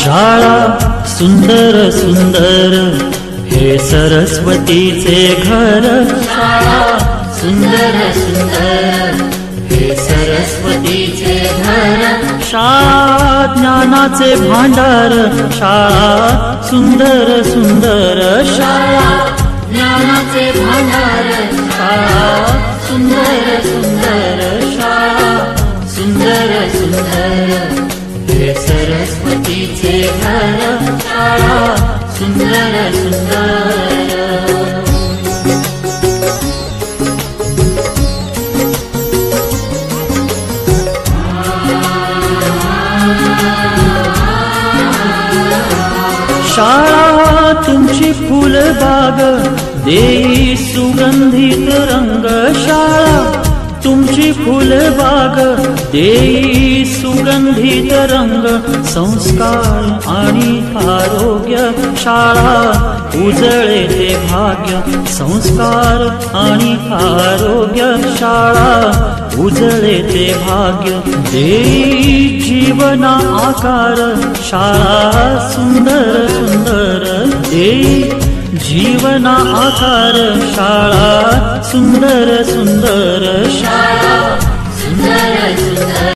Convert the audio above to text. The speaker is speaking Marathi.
शाळा सुंदर सुंदर हे सरस्वतीचे घर। शाळा सुंदर सुंदर हे सरस्वतीचे घर। शाळा ज्ञानाचे भांडार। शाळा सुंदर सुंदर शाळा ज्ञानाचे भांडार। शाळा सुंदर सुंदर शाळा सुंदर सुंदर हे सरस्वतीचे घर। शाळा सुंदर सुंदर। शाळा तुमची फुलबाग देई सुगंधित रंग। शाळा तुमची फुलबाग देई सुगंधित रंग। संस्कार आणि आरोग्य शाळा उजळे ते भाग्य। संस्कार आणि आरोग्य शाळा उजळे ते भाग्य। देई जीवना आकार शाळा सुंदर सुंदर देई जीवना आकार। शाळा सुंदर सुंदर शाळा सुंदर